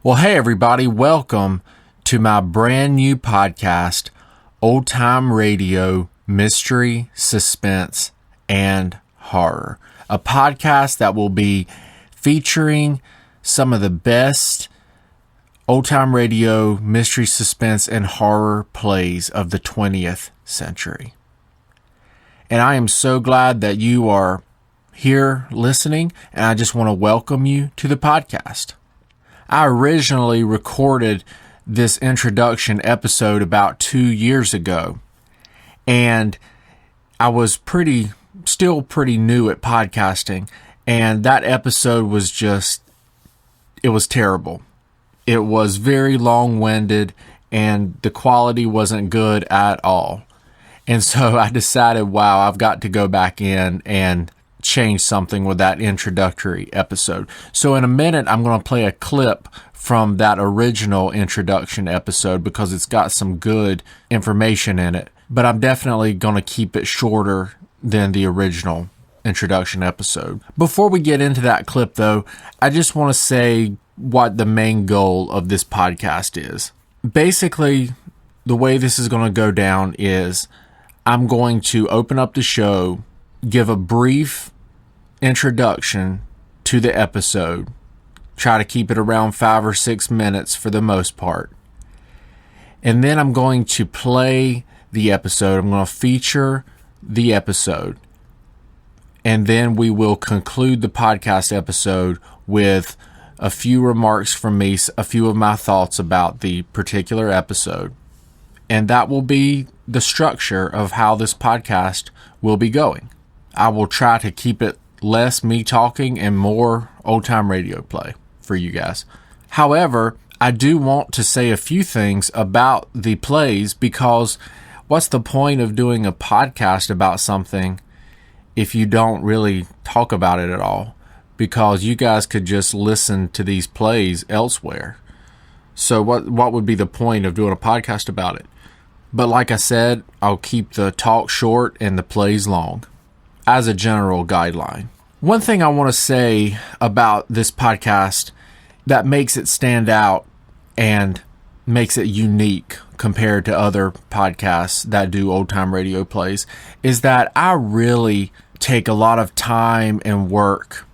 Well, hey everybody, welcome to my brand new podcast, Old Time Radio Mystery, Suspense, and Horror. A podcast that will be featuring some of the best old time radio mystery, suspense, and horror plays of the 20th century. And I am so glad that you are here listening, and I just want to welcome you to the podcast. I originally recorded this introduction episode about 2 years ago, and I was still pretty new at podcasting, and that episode was it was terrible. It was very long-winded, and the quality wasn't good at all. And so I decided, wow, I've got to go back in and change something with that introductory episode. So in a minute, I'm going to play a clip from that original introduction episode because it's got some good information in it. But I'm definitely going to keep it shorter than the original introduction episode. Before we get into that clip, though, I just want to say what the main goal of this podcast is. Basically, the way this is going to go down is I'm going to open up the show, give a brief introduction to the episode, try to keep it around 5 or 6 minutes for the most part, and then I'm going to play the episode. I'm going to feature the episode, and then we will conclude the podcast episode with a few remarks from me, a few of my thoughts about the particular episode, and that will be the structure of how this podcast will be going. I will try to keep it less me talking and more old-time radio play for you guys. However, I do want to say a few things about the plays, because what's the point of doing a podcast about something if you don't really talk about it at all? Because you guys could just listen to these plays elsewhere. So what would be the point of doing a podcast about it? But like I said, I'll keep the talk short and the plays long as a general guideline. One thing I want to say about this podcast that makes it stand out and makes it unique compared to other podcasts that do old time radio plays is that I really take a lot of time and work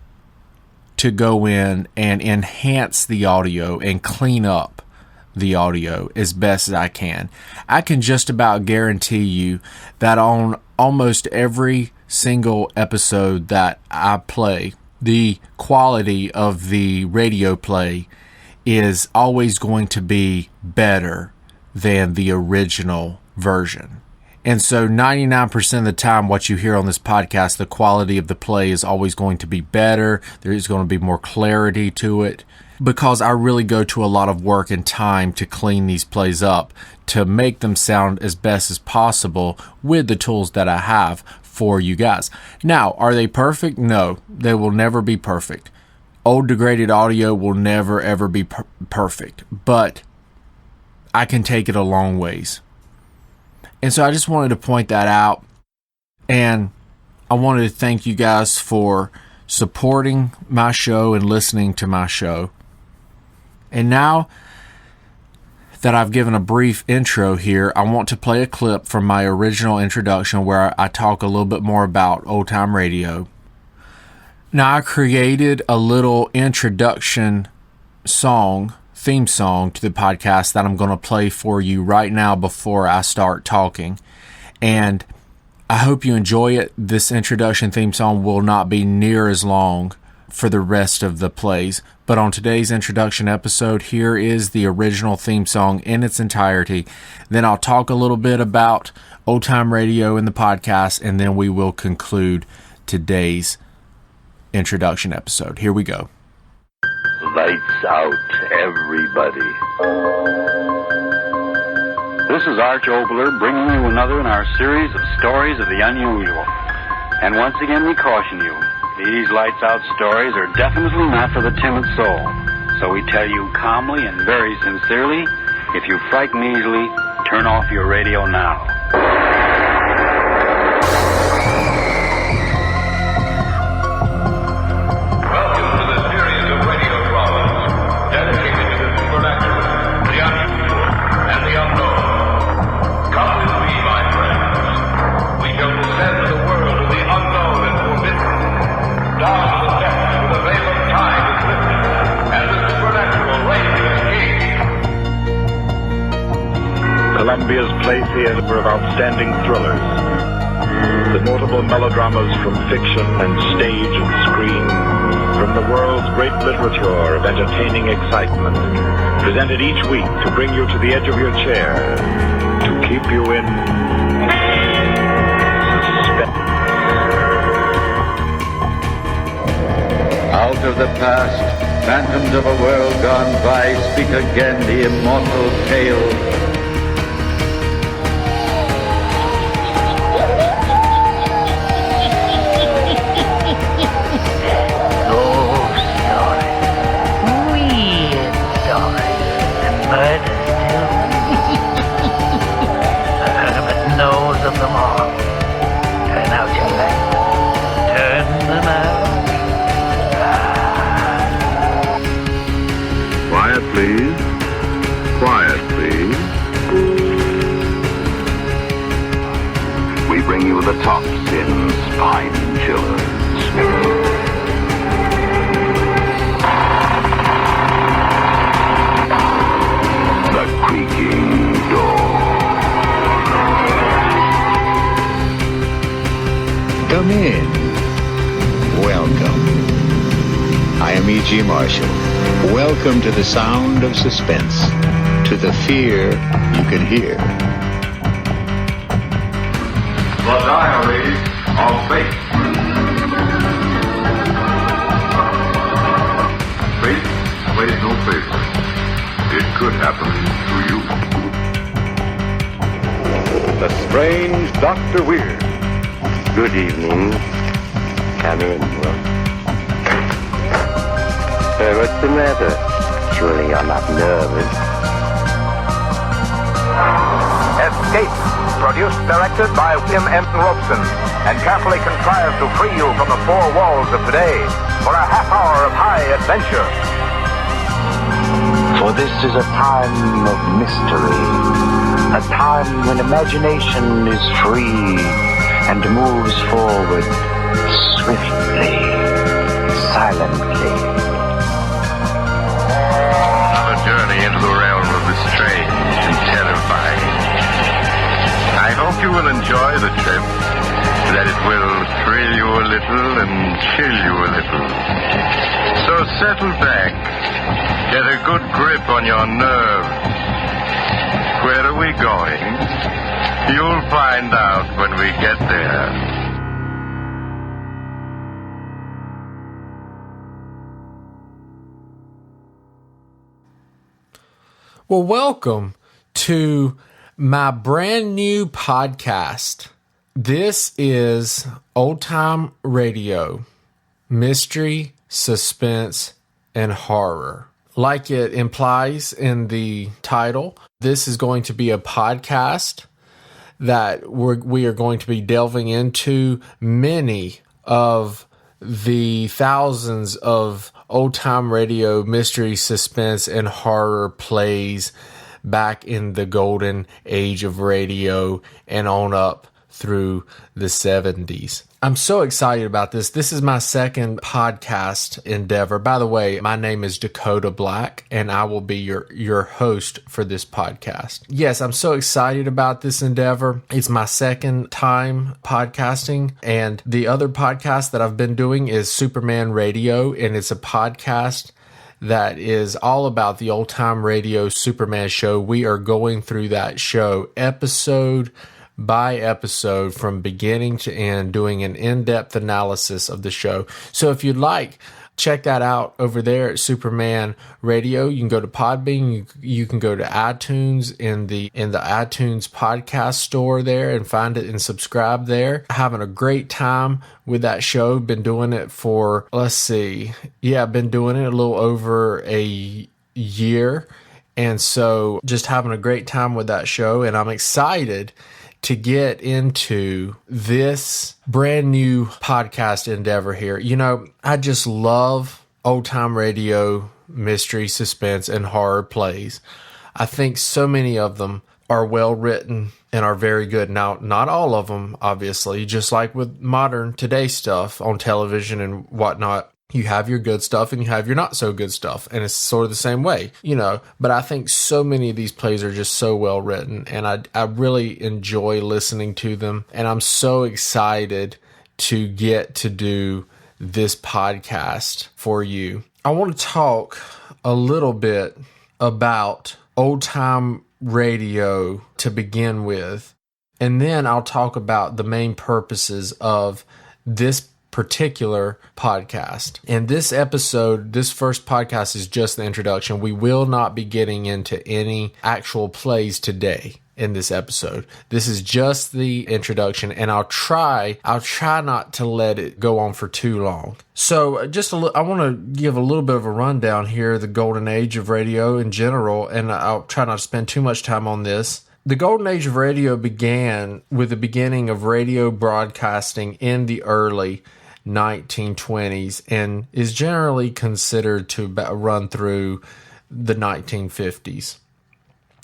to go in and enhance the audio and clean up the audio as best as I can. I can just about guarantee you that on almost every single episode that I play, the quality of the radio play is always going to be better than the original version. And so 99% of the time, what you hear on this podcast, the quality of the play is always going to be better. There is going to be more clarity to it, because I really go to a lot of work and time to clean these plays up to make them sound as best as possible with the tools that I have for you guys. Now, are they perfect? No, they will never be perfect. Old degraded audio will never ever be perfect, but I can take it a long ways. And so I just wanted to point that out, and I wanted to thank you guys for supporting my show and listening to my show. And now that I've given a brief intro here, I want to play a clip from my original introduction where I talk a little bit more about old time radio. Now, I created a little introduction theme song to the podcast that I'm going to play for you right now before I start talking. And I hope you enjoy it. This introduction theme song will not be near as long for the rest of the plays. But on today's introduction episode, here is the original theme song in its entirety. Then I'll talk a little bit about old time radio in the podcast, and then we will conclude today's introduction episode. Here we go. Lights out, everybody. This is Arch Obler bringing you another in our series of stories of the unusual. And once again we caution you, these lights out stories are definitely not for the timid soul. So we tell you calmly and very sincerely, if you frighten easily, turn off your radio now. Welcome to the series of radio dramas dedicated to the Columbia's Play Theater of outstanding thrillers. The notable melodramas from fiction and stage and screen, from the world's great literature of entertaining excitement, presented each week to bring you to the edge of your chair, to keep you in suspense. Out of the past, phantoms of a world gone by, speak again the immortal tale. Of them all. Turn out your light. Turn them out. Quiet, please. Quiet, please. We bring you the tops in spine chillers. The creaking door. Come in. Welcome. I am E.G. Marshall. Welcome to the sound of suspense, to the fear you can hear. The Diary of Fate. Fate plays no favorites. It could happen to you. The Strange Dr. Weird. Good evening. Come in. What's the matter? Surely you're not nervous. Escape, produced, directed by William M. Robson, and carefully contrived to free you from the four walls of today for a half hour of high adventure. For this is a time of mystery, a time when imagination is free and moves forward swiftly, silently. Another journey into the realm of the strange and terrifying. I hope you will enjoy the trip, that it will thrill you a little and chill you a little. So settle back, get a good grip on your nerves. Where are we going? You'll find out when we get there. Well, welcome to my brand new podcast. This is Old Time Radio, Mystery, Suspense, and Horror. Like it implies in the title, this is going to be a podcast that we are going to be delving into many of the thousands of old-time radio mystery, suspense, and horror plays back in the golden age of radio and on up through the 70s. I'm so excited about this. This is my second podcast endeavor. By the way, my name is Dakota Black, and I will be your host for this podcast. Yes, I'm so excited about this endeavor. It's my second time podcasting, and the other podcast that I've been doing is Superman Radio, and it's a podcast that is all about the old time radio Superman show. We are going through that show episode by episode from beginning to end, doing an in-depth analysis of the show. So if you'd like, check that out over there at Superman Radio. You can go to Podbean, you can go to iTunes in the iTunes podcast store there and find it and subscribe there. Having a great time with that show. Been doing it for, I've been doing it a little over a year. And so just having a great time with that show, and I'm excited to get into this brand new podcast endeavor here. You know, I just love old time radio, mystery, suspense, and horror plays. I think so many of them are well written and are very good. Now, not all of them, obviously, just like with modern today stuff on television and whatnot. You have your good stuff and you have your not so good stuff. And it's sort of the same way, but I think so many of these plays are just so well written, and I really enjoy listening to them. And I'm so excited to get to do this podcast for you. I want to talk a little bit about old time radio to begin with, and then I'll talk about the main purposes of this particular podcast. And this episode, this first podcast, is just the introduction. We will not be getting into any actual plays today in this episode. This is just the introduction, and I'll try not to let it go on for too long. So I want to give a little bit of a rundown here, the golden age of radio in general, and I'll try not to spend too much time on this. The golden age of radio began with the beginning of radio broadcasting in the early 1920s and is generally considered to run through the 1950s.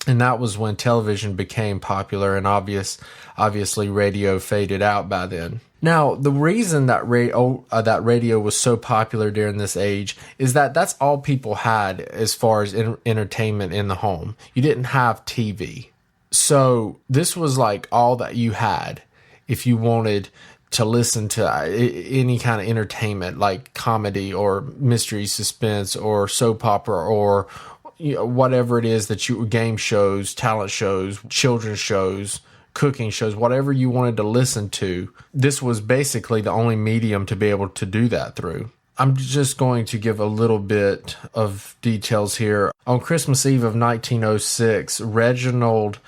And that was when television became popular, and obviously radio faded out by then. Now, the reason that radio was so popular during this age is that that's all people had as far as entertainment in the home. You didn't have TV. So this was like all that you had if you wanted to listen to any kind of entertainment, like comedy or mystery, suspense, or soap opera, or whatever it is that game shows, talent shows, children's shows, cooking shows, whatever you wanted to listen to. This was basically the only medium to be able to do that through. I'm just going to give a little bit of details here. On Christmas Eve of 1906, Reginald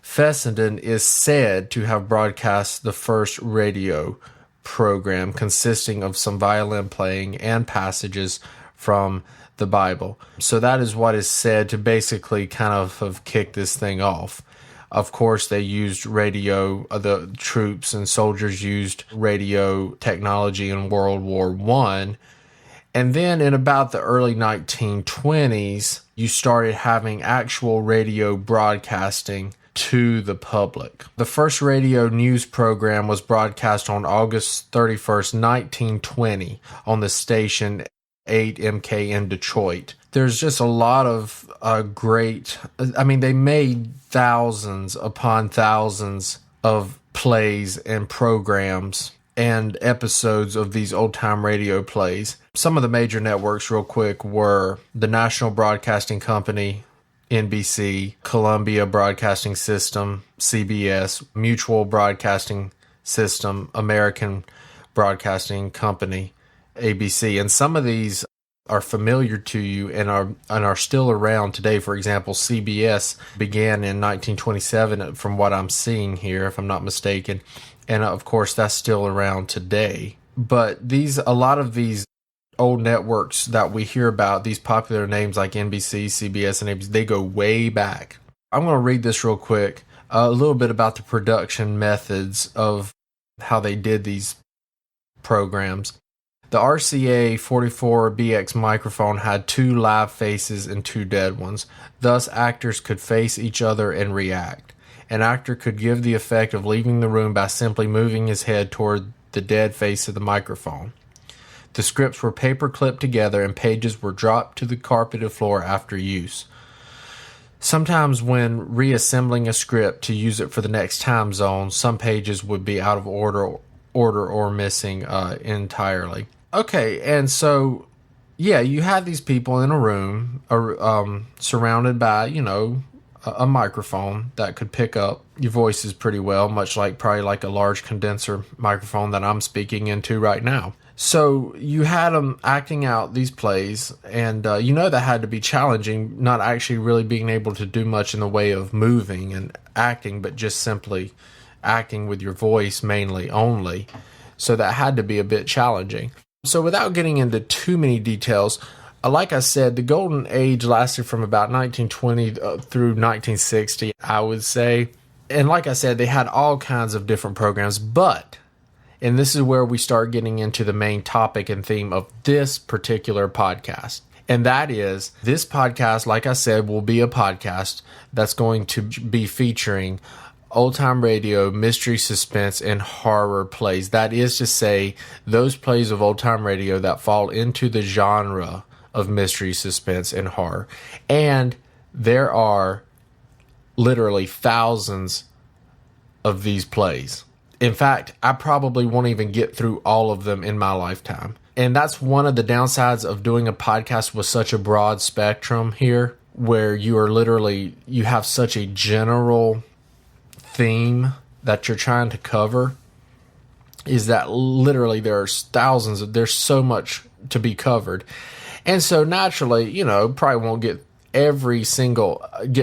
Fessenden is said to have broadcast the first radio program consisting of some violin playing and passages from the Bible. So that is what is said to basically kind of have kicked this thing off. Of course, they used radio, the troops and soldiers used radio technology in World War I. And then in about the early 1920s, you started having actual radio broadcasting to the public. The first radio news program was broadcast on August 31st, 1920 on the station 8MK in Detroit. There's just a lot of they made thousands upon thousands of plays and programs and episodes of these old-time radio plays. Some of the major networks, real quick, were the National Broadcasting Company, NBC, Columbia Broadcasting System, CBS, Mutual Broadcasting System, American Broadcasting Company, ABC. And some of these are familiar to you and are still around today. For example, CBS began in 1927, from what I'm seeing here, if I'm not mistaken. And of course, that's still around today. But a lot of these old networks that we hear about, these popular names like NBC, CBS, and ABC, they go way back. I'm going to read this real quick, a little bit about the production methods of how they did these programs. The RCA 44BX microphone had 2 live faces and 2 dead ones. Thus, actors could face each other and react. An actor could give the effect of leaving the room by simply moving his head toward the dead face of the microphone. The scripts were paper clipped together and pages were dropped to the carpeted floor after use. Sometimes when reassembling a script to use it for the next time zone, some pages would be out of order or missing entirely. Okay, and so, yeah, you had these people in a room surrounded by, a microphone that could pick up your voices pretty well, much like probably like a large condenser microphone that I'm speaking into right now. So you had them acting out these plays, and that had to be challenging, not actually really being able to do much in the way of moving and acting, but just simply acting with your voice mainly only. So that had to be a bit challenging. So without getting into too many details, like I said, the golden age lasted from about 1920 through 1960, I would say. And like I said, they had all kinds of different programs, and this is where we start getting into the main topic and theme of this particular podcast. And that is, this podcast, like I said, will be a podcast that's going to be featuring old time radio, mystery, suspense, and horror plays. That is to say, those plays of old time radio that fall into the genre of mystery, suspense, and horror. And there are literally thousands of these plays. In fact, I probably won't even get through all of them in my lifetime. And that's one of the downsides of doing a podcast with such a broad spectrum here, where you have such a general theme that you're trying to cover, is that literally there's so much to be covered. And so naturally, probably won't get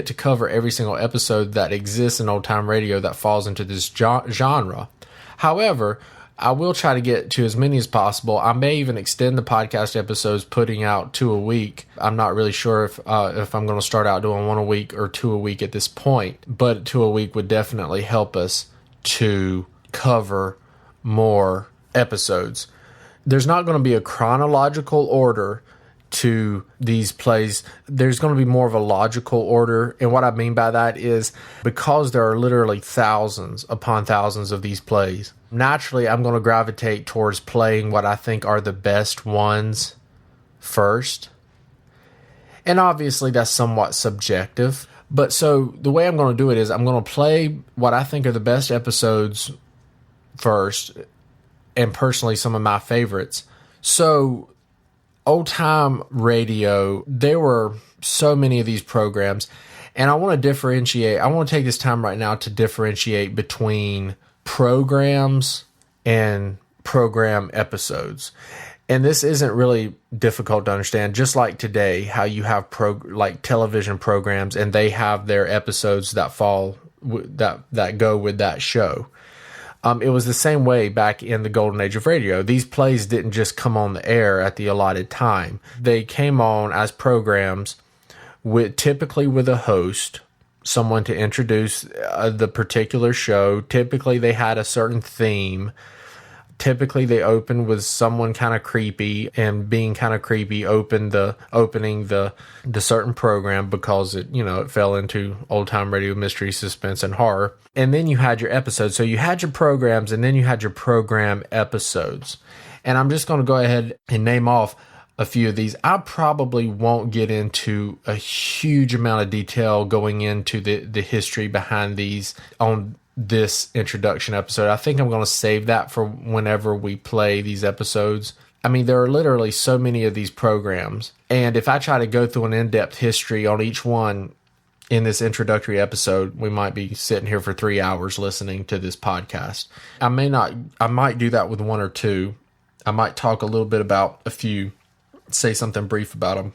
to cover every single episode that exists in old time radio that falls into this genre. However, I will try to get to as many as possible. I may even extend the podcast episodes, putting out 2 a week. I'm not really sure if I'm going to start out doing 1 a week or 2 a week at this point, but 2 a week would definitely help us to cover more episodes. There's not going to be a chronological order to these plays. There's going to be more of a logical order. And what I mean by that is, because there are literally thousands upon thousands of these plays, naturally I'm going to gravitate towards playing what I think are the best ones first. And obviously that's somewhat subjective. But so the way I'm going to do it is I'm going to play what I think are the best episodes first, and personally some of my favorites. So old time radio, there were so many of these programs, and I want to differentiate. I want to take this time right now to differentiate between programs and program episodes. And this isn't really difficult to understand. Just like today, how you have like television programs, and they have their episodes that that go with that show. It was the same way back in the golden age of radio. These plays didn't just come on the air at the allotted time. They came on as programs, typically with a host, someone to introduce the particular show. Typically they had a certain theme. Typically they opened with someone kind of creepy, and being kind of creepy opening the certain program, because it fell into old time radio, mystery, suspense, and horror. And then you had your episodes. So you had your programs, and then you had your program episodes. And I'm just going to go ahead and name off a few of these. I probably won't get into a huge amount of detail going into the history behind these on this introduction episode. I think I'm going to save that for whenever we play these episodes. I mean, there are literally so many of these programs, and if I try to go through an in-depth history on each one in this introductory episode, we might be sitting here for 3 hours listening to this podcast. I might do that with 1 or 2. I might talk a little bit about a few, say something brief about them,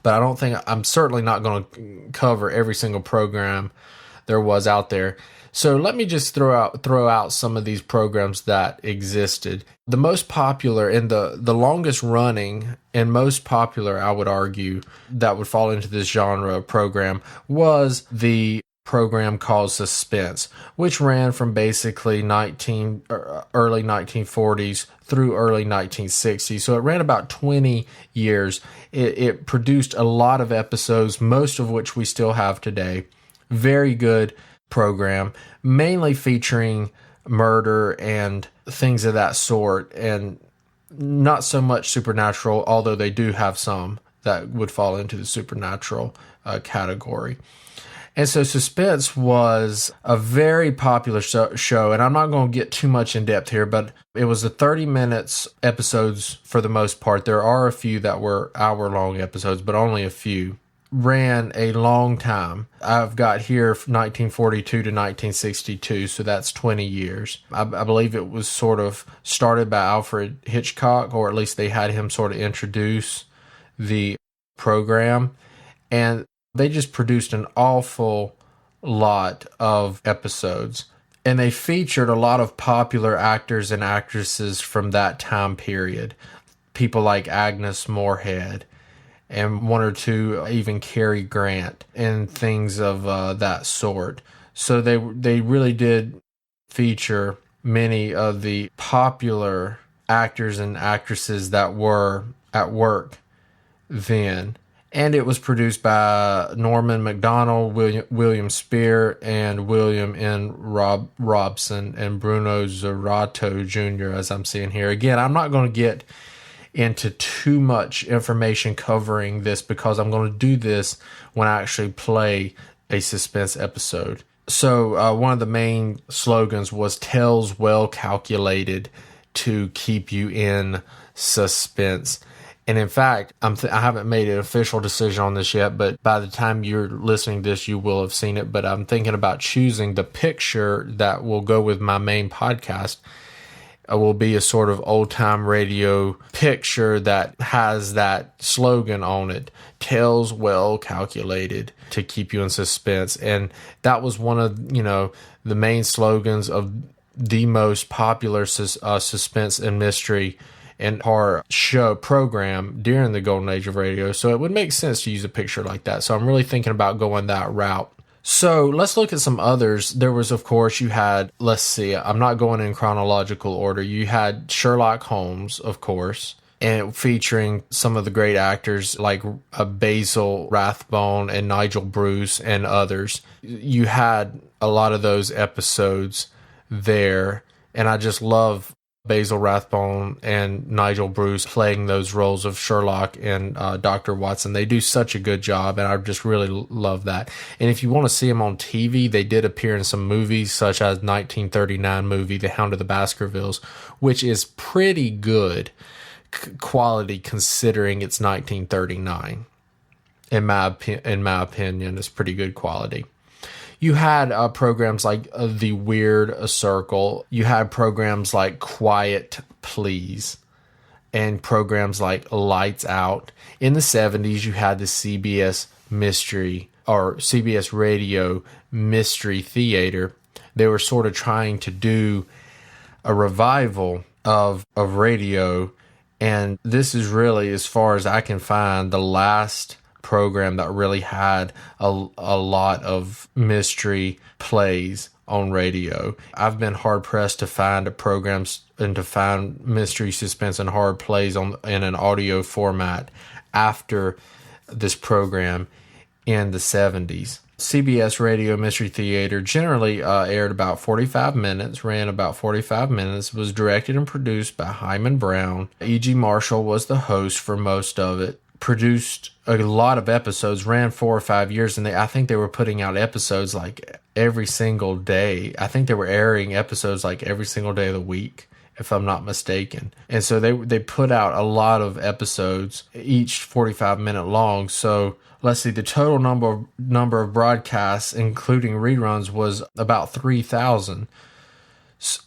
but I'm certainly not going to cover every single program there was out there. So let me just throw out some of these programs that existed. The most popular and the longest running and most popular, I would argue, that would fall into this genre of program was the program called Suspense, which ran from basically early 1940s through early 1960s. So it ran about 20 years. It produced a lot of episodes, most of which we still have today. Very good program, mainly featuring murder and things of that sort, and not so much supernatural, although they do have some that would fall into the supernatural category. And so Suspense was a very popular show, and I'm not going to get too much in depth here, but it was the 30 minutes episodes for the most part. There are a few that were hour-long episodes, but only a few. Ran a long time. I've got here 1942 to 1962, so that's 20 years. I believe it was sort of started by Alfred Hitchcock, or at least they had him sort of introduce the program, and they just produced an awful lot of episodes, and they featured a lot of popular actors and actresses from that time period. People like Agnes Moorehead, and 1 or 2, even Cary Grant, and things of that sort. So they really did feature many of the popular actors and actresses that were at work then. And it was produced by Norman MacDonald, William Spear, and William N. Robson, and Bruno Zerato Jr., as I'm seeing here. Again, I'm not going to get into too much information covering this because I'm going to do this when I actually play a suspense episode. So one of the main slogans was "Tales well calculated to keep you in suspense." And in fact, I haven't made an official decision on this yet, but by the time you're listening to this, you will have seen it. But I'm thinking about choosing the picture that will go with my main podcast. It will be a sort of old-time radio picture that has that slogan on it, "Tales well calculated to keep you in suspense." And that was one of, the main slogans of the most popular suspense and mystery and horror show program during the golden age of radio. So it would make sense to use a picture like that. So I'm really thinking about going that route. So let's look at some others. There was, of course, you had, let's see, I'm not going in chronological order. You had Sherlock Holmes, of course, and featuring some of the great actors like Basil Rathbone and Nigel Bruce and others. You had a lot of those episodes there, and I just love Basil Rathbone and Nigel Bruce playing those roles of Sherlock and Dr. Watson. They do such a good job, and I just really love that. And if you want to see them on TV, they did appear in some movies, such as 1939 movie, The Hound of the Baskervilles, which is pretty good quality considering it's 1939. In my opinion, it's pretty good quality. You had programs like The Weird Circle. You had programs like Quiet Please and programs like Lights Out. In the 70s, you had the CBS Radio Mystery Theater. They were sort of trying to do a revival of radio. And this is really, as far as I can find, the last program that really had a lot of mystery plays on radio. I've been hard pressed to find programs and to find mystery, suspense, and horror plays in an audio format after this program in the 70s. CBS Radio Mystery Theater generally aired about 45 minutes, ran about 45 minutes, was directed and produced by Hyman Brown. E.G. Marshall was the host for most of it. Produced a lot of episodes, ran 4 or 5 years, and I think they were putting out episodes like every single day. I think they were airing episodes like every single day of the week, if I'm not mistaken. And so they put out a lot of episodes, each 45-minute long. So let's see, the total number of broadcasts, including reruns, was about 3,000.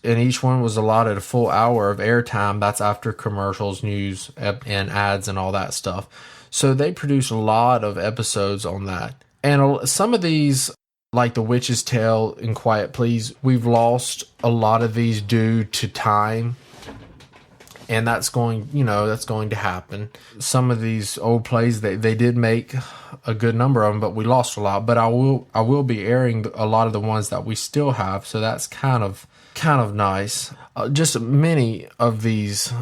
And each one was allotted a full hour of airtime. That's after commercials, news, and ads and all that stuff. So they produced a lot of episodes on that. And some of these, like The Witch's Tale and Quiet Please, we've lost a lot of these due to time. And that's going to happen. Some of these old plays, they did make a good number of them, but we lost a lot. But I will be airing a lot of the ones that we still have. So that's kind of nice. Just many of these,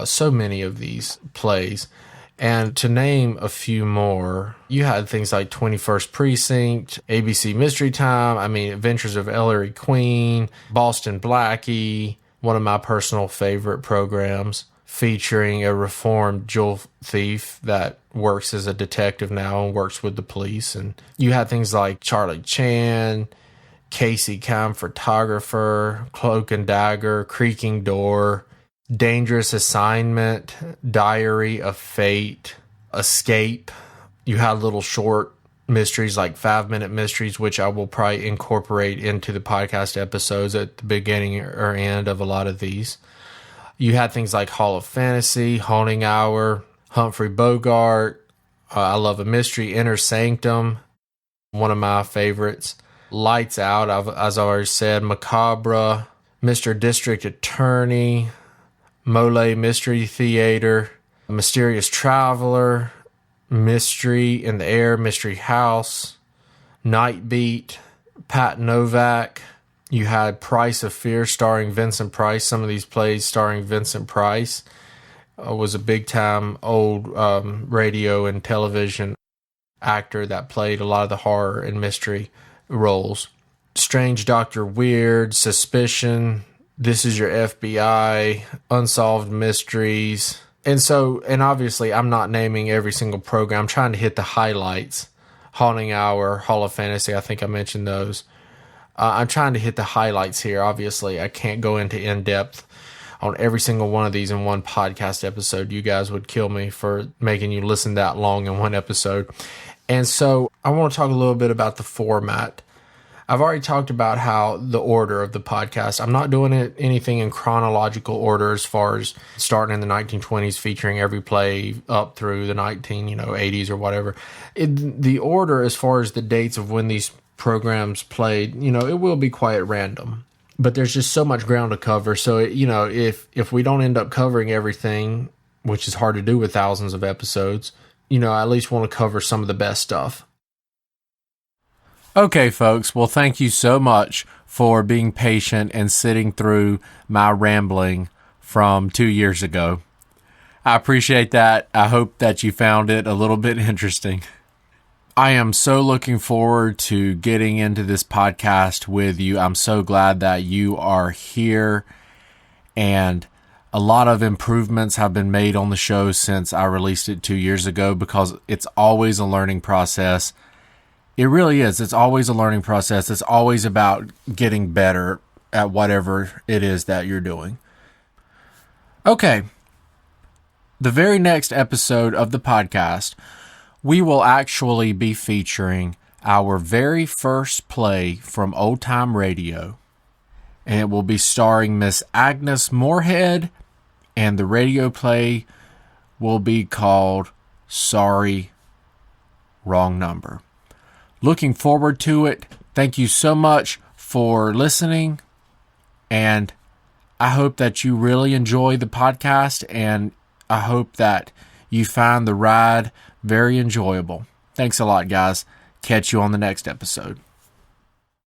so many of these plays. And to name a few more, you had things like 21st Precinct, ABC Mystery Time, Adventures of Ellery Queen, Boston Blackie, one of my personal favorite programs, featuring a reformed jewel thief that works as a detective now and works with the police. And you had things like Charlie Chan, Casey Cam Photographer, Cloak and Dagger, Creaking Door, Dangerous Assignment, Diary of Fate, Escape. You had little short mysteries like 5-minute mysteries, which I will probably incorporate into the podcast episodes at the beginning or end of a lot of these. You had things like Hall of Fantasy, Haunting Hour, Humphrey Bogart, I Love a Mystery, Inner Sanctum, one of my favorites. Lights Out, as I already said, Macabre, Mr. District Attorney, Mole Mystery Theater, Mysterious Traveler, Mystery in the Air, Mystery House, Night Beat, Pat Novak. You had Price of Fear starring Vincent Price. Some of these plays starring Vincent Price was a big-time old radio and television actor that played a lot of the horror and mystery roles. Strange Dr. Weird, Suspicion, This Is Your FBI, Unsolved Mysteries. And obviously I'm not naming every single program. I'm trying to hit the highlights. Haunting Hour, Hall of Fantasy, I think I mentioned those. I'm trying to hit the highlights here. Obviously, I can't go into in-depth on every single one of these in one podcast episode. You guys would kill me for making you listen that long in one episode. And so I want to talk a little bit about the format. I've already talked about how the order of the podcast. I'm not doing anything in chronological order as far as starting in the 1920s, featuring every play up through the 80s or whatever. The order as far as the dates of when these programs played, it will be quite random. But there's just so much ground to cover. So, if we don't end up covering everything, which is hard to do with thousands of episodes, I at least want to cover some of the best stuff. Okay, folks. Well, thank you so much for being patient and sitting through my rambling from 2 years ago. I appreciate that. I hope that you found it a little bit interesting. I am so looking forward to getting into this podcast with you. I'm so glad that you are here, and a lot of improvements have been made on the show since I released it 2 years ago, because it's always a learning process. It really is. It's always a learning process. It's always about getting better at whatever it is that you're doing. Okay. The very next episode of the podcast, we will actually be featuring our very first play from Old Time Radio. And it will be starring Miss Agnes Moorehead, and the radio play will be called Sorry, Wrong Number. Looking forward to it. Thank you so much for listening, and I hope that you really enjoy the podcast, and I hope that you find the ride very enjoyable. Thanks a lot, guys. Catch you on the next episode.